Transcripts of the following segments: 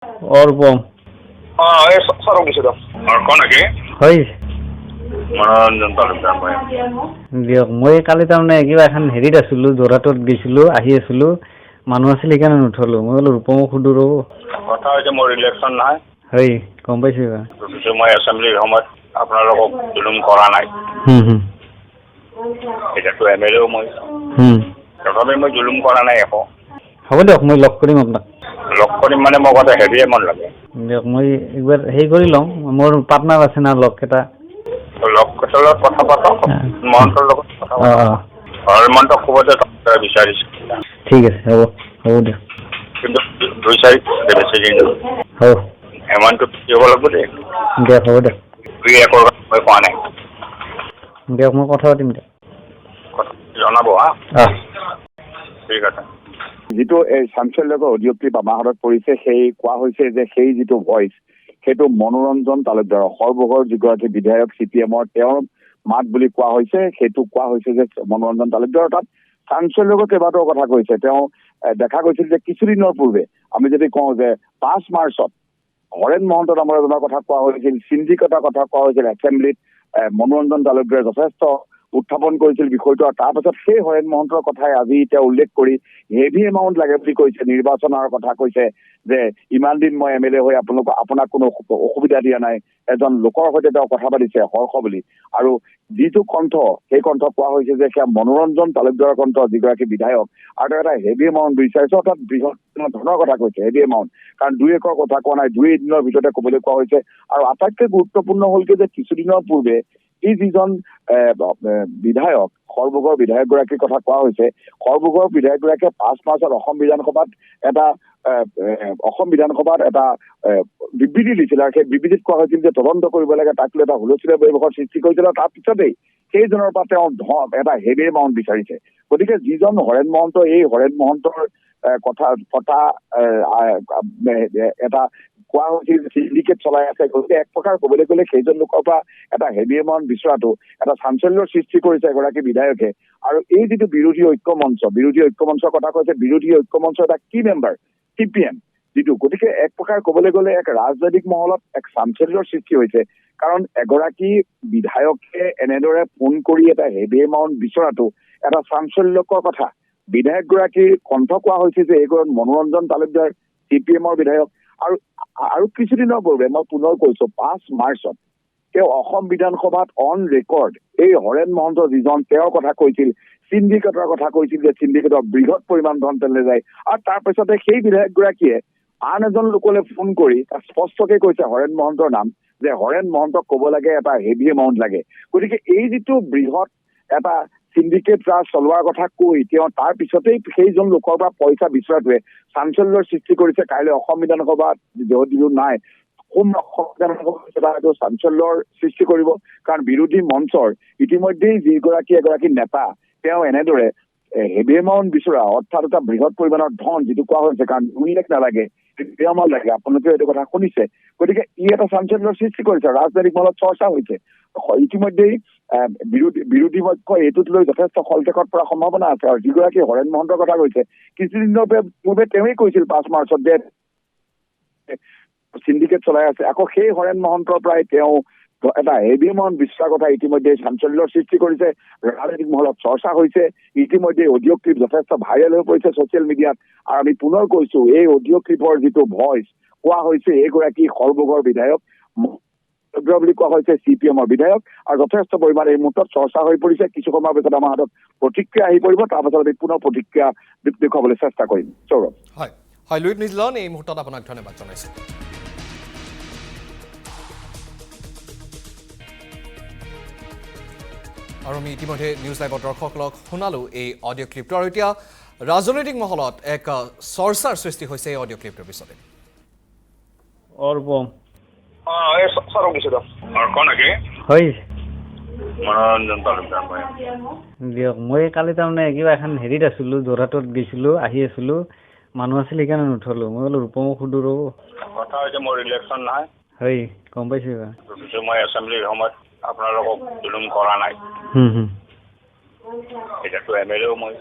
और बम এই সৰম কিছু দাও আৰ কোন আগে হয় মনোৰঞ্জন তালুকদাৰ মই দিয়ক মই কালি তাৰমানে কিবা এখন হেৰিত আছিলোঁ যোৰহাটত গৈছিলোঁ আহি আছিলোঁ মানুহ আছিল সেইকাৰণে নুঠলো মই বোলো ৰূপমক সুধো ৰ'ব কথা হৈছে মোৰ ইলেকশ্যন নহয় হয় গম পাইছোঁ এইবাৰ গতিকে মই এছেম্বলিৰ সময়ত আপোনালোকক জুলুম কৰা নাই এতিয়াতো এম এল এও মই তথাপি মই জুলুম কৰা নাই একো হ'ব দিয়ক মই লগ কৰিম আপোনাক লগ কৰিম মানে মোক এটা হেভি এমাউণ্ট লাগে দিয়ক মই একবাৰ হেৰি কৰি লওঁ মোৰ পাৰ্টনাৰ আছে না লগকেইটা লগকেইটাৰ লগত কথা পাতক মহন্তৰ লগত কথা পাতক মহন্তক ক'ব যে বিচাৰিছে ঠিক আছে হ'ব হ'ব দিয়ক কিন্তু 2-4 বেছি দিন হ'ব এমাউণ্টটো কি হ'ব লাগিব দেই দিয়ক হ'ব দিয়ক দুই একৰ মই কোৱা নাই দিয়ক মই কথা পাতিম দিয়ক কথা জনাব ঠিক আছে যিটো এই চাঞ্চল্যকৰ অডিঅ' ক্লিপ আমাৰ হাতত পৰিছে সেই কোৱা হৈছে যে সেই যিটো ভইচ সেইটো মনোৰঞ্জন তালুকদাৰ সৰ্বগড়ৰ যিগৰাকী বিধায়ক CPM-ৰ তেওঁৰ মাত বুলি কোৱা হৈছে সেইটো কোৱা হৈছে যে মনোৰঞ্জন তালুকদাৰ তাত চাঞ্চল্যকৰ কেইবাটাও কথা কৈছে তেওঁ দেখা গৈছিল যে কিছুদিনৰ পূৰ্বে আমি যদি কওঁ যে 5 মাৰ্চত হৰেণ মহন্ত নামৰ এজনৰ কথা কোৱা হৈছিল চিণ্ডিকেটৰ কথা কোৱা হৈছিল এছেম্বলিত মনোৰঞ্জন তালুকদাৰে যথেষ্ট উত্থাপন কৰিছিল বিষয়টো আৰু তাৰপাছত সেই হৰেণ মহন্তৰ কথাই আজি এতিয়া উল্লেখ কৰি হেভি এমাউণ্ট লাগে বুলি কৈছে নিৰ্বাচনৰ কথা কৈছে যে ইমান দিন মই MLA হৈ আপোনাক কোনো অসুবিধা দিয়া নাই এজন লোকৰ সৈতে তেওঁ কথা পাতিছে হৰ্ষ বুলি আৰু যিটো কণ্ঠ সেই কণ্ঠ কোৱা হৈছে যে সেয়া মনোৰঞ্জন তালুকদাৰৰ কণ্ঠ যিগৰাকী বিধায়ক আৰু এটা হেভি এমাউণ্ট বিচাৰিছে অৰ্থাৎ বৃহৎ ধৰণৰ কথা কৈছে হেভি এমাউণ্ট কাৰণ 2 একৰ কথা কোৱা নাই 2 দিনৰ ভিতৰতে ক'বলৈ কোৱা হৈছে আৰু আটাইতকৈ গুৰুত্বপূৰ্ণ হ'ল যে কিছুদিনৰ পূৰ্বে এই যিজন বিধায়ক সৰ্বগড়ৰ বিধায়কগৰাকীৰ কথা কোৱা হৈছে সৰ্বগড়ৰ বিধায়কগৰাকীয়ে 5 মাৰ্চত অসম বিধানসভাত এটা বিবৃতি দিছিল আৰু সেই বিবৃতিত কোৱা হৈছিল যে তদন্ত কৰিব লাগে তাক লৈ এটা হুলস্থুলীয়া পৰিৱেশৰ সৃষ্টি কৰিছিল আৰু তাৰ পিছতেই সেইজনৰ পৰা তেওঁ এটা হেভি এমাউণ্ট বিচাৰিছে গতিকে যিজন হৰেণ মহন্ত এই হৰেণ মহন্তৰ কথা এটা কোৱা হৈছিল চিণ্ডিকেট চলাই আছে গতিকে এক প্ৰকাৰ ক'বলৈ গ'লে সেইজন লোকৰ পৰা এটা হেভি এমাউণ্ট বিচৰাটো এটা চাঞ্চল্যৰ সৃষ্টি কৰিছে এগৰাকী বিধায়কে আৰু এই যিটো বিৰোধী ঐক্য মঞ্চৰ কথা কৈছে বিৰোধী ঐক্য মঞ্চৰ এটা কি মেম্বাৰ CPM যিটো গতিকে এক প্ৰকাৰ ক'বলৈ গ'লে এক ৰাজনৈতিক মহলত এক চাঞ্চল্যৰ সৃষ্টি হৈছে কাৰণ এগৰাকী বিধায়কে এনেদৰে ফোন কৰি এটা হেভি এমাউণ্ট বিচৰাটো এটা চাঞ্চল্যকৰ কথা বিধায়কগৰাকীৰ কণ্ঠ কোৱা হৈছে যে এইগৰাকী মনোৰঞ্জন তালুকদাৰ CPM-ৰ বিধায়ক আৰু কিছুদিনৰ পূৰ্বে মই পুনৰ কৈছো 5 মাৰ্চত তেওঁ অসম বিধানসভাত অন ৰেকৰ্ড এই হৰেণ মহন্ত যিজন তেওঁৰ কথা কৈছিল চিণ্ডিকেটৰ কথা কৈছিল যে চিণ্ডিকেটৰ বৃহৎ পৰিমাণ ধন তেলে যায় আৰু তাৰপিছতে সেই বিধায়কগৰাকীয়ে আন এজন লোকলৈ ফোন কৰি তাক স্পষ্টকে কৈছে হৰেণ মহন্তৰ নাম যে হৰেণ মহন্তক ক'ব লাগে এটা হেভি এমাউণ্ট লাগে গতিকে এই যিটো বৃহৎ এটা চিণ্ডিকেট ৰাজ চলোৱাৰ কথা কৈ তেওঁ তাৰ পিছতেই সেইজন লোকৰ পৰা পইচা বিচৰাটোৱে চাঞ্চল্যৰ সৃষ্টি কৰিছে কাইলৈ অসম বিধানসভাত যিটো নাই চাঞ্চল্যৰ সৃষ্টি কৰিব কাৰণ বিৰোধী মঞ্চৰ ইতিমধ্যেই এগৰাকী নেতা তেওঁ এনেদৰে হেভি এমাউণ্ট বিচৰা অৰ্থাৎ এটা বৃহৎ পৰিমাণৰ ধন যিটো কোৱা হৈছে কাৰণ 2 লাখ নালাগে এমাউণ্ট লাগে আপোনালোকে এইটো কথা শুনিছে গতিকে ই এটা চাঞ্চল্যৰ সৃষ্টি কৰিছে ৰাজনৈতিক মহলত চৰ্চা হৈছে ইতিমধ্যেই বিৰোধী পক্ষ এইটোত লৈ যথেষ্ট হলটেকত পৰা সম্ভাৱনা আছে আৰু যিগৰাকী হৰেণ মহন্তৰ কথা কৈছে কিছুদিনৰ পূৰ্বে তেওঁই কৈছিল 5 মাৰ্চত যে চিণ্ডিকেট চলাই আছে আকৌ সেই হৰেণ মহন্তৰ পৰাই তেওঁ এটা হেভি এমাউণ্ট বিচৰাৰ কথা ইতিমধ্যে চাঞ্চল্যৰ সৃষ্টি কৰিছে ৰাজনৈতিক মহলত চৰ্চা হৈছে ইতিমধ্যে অডিঅ' ক্লিপ যথেষ্ট ভাইৰেল হৈ পৰিছে ছচিয়েল মিডিয়াত আৰু আমি পুনৰ কৈছো এই অডিঅ' ক্লিপৰ যিটো ভইচ কোৱা হৈছে এইগৰাকী সৰ্বগড়ৰ বিধায়ক বুলি কোৱা হৈছে CPM-ৰ বিধায়ক আৰু যথেষ্ট পৰিমাণে এই মুহূৰ্তত চৰ্চা হৈ পৰিছে কিছু সময়ৰ পিছত আমাৰ হাতত প্ৰতিক্ৰিয়া আহি পৰিব তাৰপাছত আমি পুনৰ প্ৰতিক্ৰিয়া দেখুৱাবলৈ চেষ্টা কৰিম সৌৰভ হয় লুইত নিজলন এই মুহূৰ্তত আপোনাক ধন্যবাদ জনাইছোঁ আৰু আমি ইতিমধ্যে নিউজ লাইভৰ দৰ্শকসকলক শুনালোঁ এই অডিঅ' ক্লিপটো আৰু এতিয়া ৰাজনৈতিক মহলত এক চৰ্চাৰ সৃষ্টি হৈছে এই অডিঅ' ক্লিপটোৰ পিছতে और बम এই সৰম কিছু দাও আৰ কোন আগে হয় মনোৰঞ্জন তালুকদাৰ মই দিয়ক মই কালি তাৰমানে কিবা এখন হেৰিত আছিলোঁ যোৰহাটত গৈছিলোঁ আহি আছিলোঁ মানুহ আছিল সেইকাৰণে নুঠলো মই বোলো ৰূপমক সুধো ৰ'ব কথা হৈছে মোৰ ইলেকশ্যন নহয় হয় গম পাইছোঁ এইবাৰ গতিকে মই এছেম্বলিৰ সময়ত আপোনালোকক জুলুম কৰা নাই এতিয়াতো MLA ও মই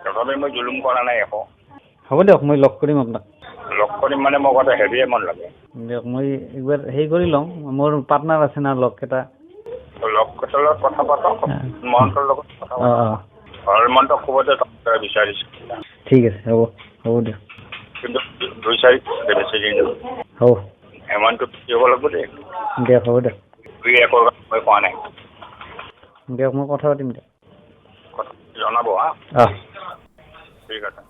তথাপি মই জুলুম কৰা নাই একো হ'ব দিয়ক মই লগ কৰিম আপোনাক লগ কৰিম মানে মোক এটা হেভি এমাউণ্ট লাগে। দিয়ক মই একবাৰ হেৰি কৰি লওঁ, মোৰ পাৰ্টনাৰ আছে না লগকেইটা। লগকেইটাৰ লগত কথা পাতক, মহন্তৰ লগত কথা পাতক। মহন্তক ক'ব যে তই বিচাৰিছে। ঠিক আছে, হ'ব দিয়ক। কিন্তু 2-4 বেছি দিন হ'ব। এমাউণ্টটো কি হ'ব লাগিব দেই। দিয়ক, হ'ব দিয়ক। দুই একৰ মই কোৱা নাই। দিয়ক, মই কথা পাতিম দিয়ক। কথা জনাব হা। অঁ। ঠিক আছে।